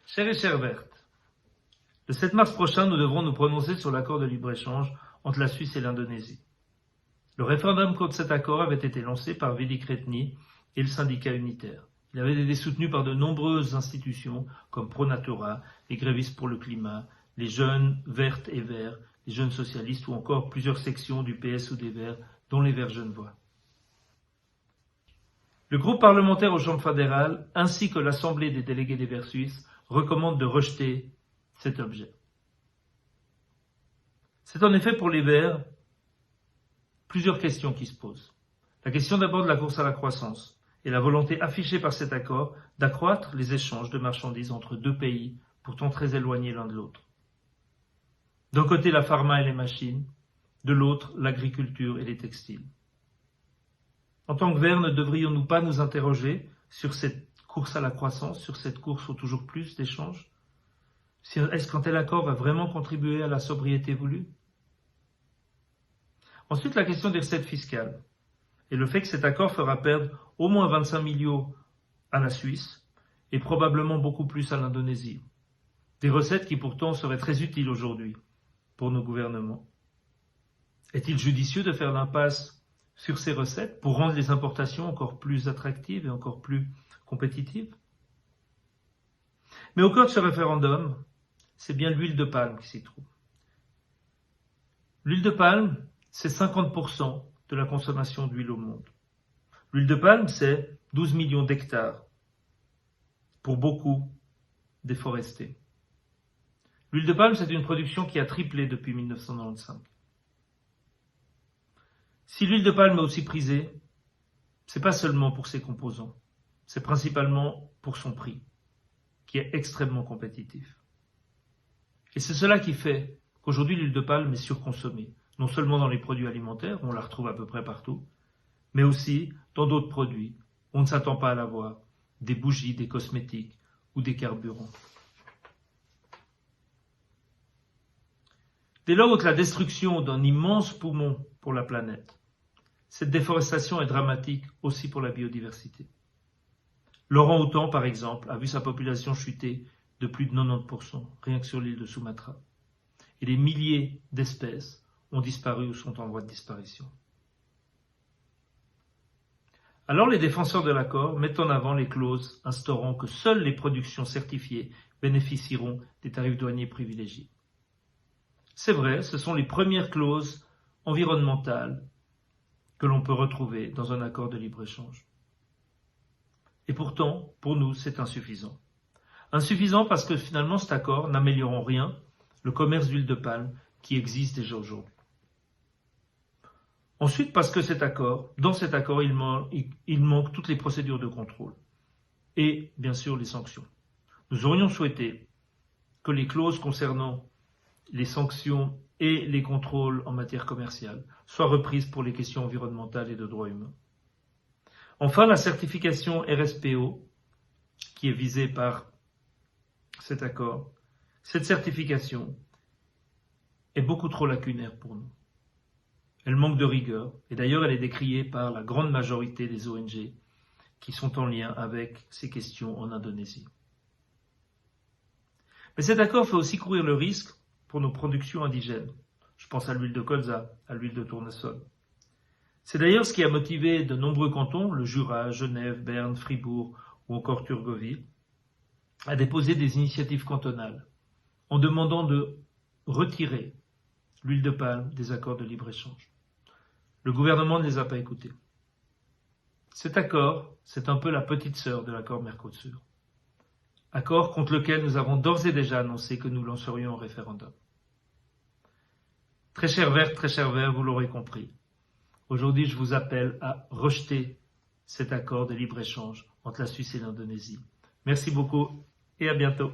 Chers et chères vertes, le 7 mars prochain, nous devrons nous prononcer sur l'accord de libre-échange entre la Suisse et l'Indonésie. Le référendum contre cet accord avait été lancé par Vili Kretny et le syndicat unitaire. Il avait été soutenu par de nombreuses institutions comme Pronatura, les grévistes pour le climat, les jeunes vertes et verts, les jeunes socialistes ou encore plusieurs sections du PS ou des Verts, dont les Verts Genevois. Le groupe parlementaire aux chambres fédérales ainsi que l'Assemblée des délégués des Verts suisses recommandent de rejeter cet objet. C'est en effet pour les Verts plusieurs questions qui se posent. La question d'abord de la course à la croissance et la volonté affichée par cet accord d'accroître les échanges de marchandises entre deux pays pourtant très éloignés l'un de l'autre. D'un côté la pharma et les machines, de l'autre l'agriculture et les textiles. En tant que Verts, ne devrions-nous pas nous interroger sur cette course à la croissance, sur cette course au toujours plus d'échanges? Est-ce qu'un tel accord va vraiment contribuer à la sobriété voulue? Ensuite, la question des recettes fiscales et le fait que cet accord fera perdre au moins 25 millions à la Suisse et probablement beaucoup plus à l'Indonésie. Des recettes qui pourtant seraient très utiles aujourd'hui pour nos gouvernements. Est-il judicieux de faire l'impasse sur ces recettes pour rendre les importations encore plus attractives et encore plus compétitives? Mais au cœur de ce référendum, c'est bien l'huile de palme qui s'y trouve. L'huile de palme, c'est 50% de la consommation d'huile au monde. L'huile de palme, c'est 12 millions d'hectares, pour beaucoup déforestés. L'huile de palme, c'est une production qui a triplé depuis 1995. Si l'huile de palme est aussi prisée, c'est pas seulement pour ses composants, c'est principalement pour son prix, qui est extrêmement compétitif. Et c'est cela qui fait qu'aujourd'hui l'huile de palme est surconsommée, non seulement dans les produits alimentaires, on la retrouve à peu près partout, mais aussi dans d'autres produits, on ne s'attend pas à la voir, des bougies, des cosmétiques ou des carburants. Dès lors que la destruction d'un immense poumon pour la planète, cette déforestation est dramatique aussi pour la biodiversité. L'orang-outan, par exemple, a vu sa population chuter de plus de 90%, rien que sur l'île de Sumatra. Et des milliers d'espèces ont disparu ou sont en voie de disparition. Alors les défenseurs de l'accord mettent en avant les clauses instaurant que seules les productions certifiées bénéficieront des tarifs douaniers privilégiés. C'est vrai, ce sont les premières clauses environnementales que l'on peut retrouver dans un accord de libre-échange. Et pourtant, pour nous, c'est insuffisant. Insuffisant parce que finalement cet accord n'améliore en rien le commerce d'huile de palme qui existe déjà aujourd'hui. Ensuite, parce que dans cet accord, il manque toutes les procédures de contrôle et bien sûr les sanctions. Nous aurions souhaité que les clauses concernant les sanctions et les contrôles en matière commerciale soient reprises pour les questions environnementales et de droits humains. Enfin, la certification RSPO, qui est visée par cet accord, cette certification est beaucoup trop lacunaire pour nous. Elle manque de rigueur, et d'ailleurs elle est décriée par la grande majorité des ONG qui sont en lien avec ces questions en Indonésie. Mais cet accord fait aussi courir le risque pour nos productions indigènes. Je pense à l'huile de colza, à l'huile de tournesol. C'est d'ailleurs ce qui a motivé de nombreux cantons, le Jura, Genève, Berne, Fribourg ou encore Thurgovie, à déposer des initiatives cantonales en demandant de retirer l'huile de palme des accords de libre-échange. Le gouvernement ne les a pas écoutés. Cet accord, c'est un peu la petite sœur de l'accord Mercosur. Accord contre lequel nous avons d'ores et déjà annoncé que nous lancerions un référendum. Très chers Verts, très chers Verts, vous l'aurez compris. Aujourd'hui, je vous appelle à rejeter cet accord de libre-échange entre la Suisse et l'Indonésie. Merci beaucoup et à bientôt.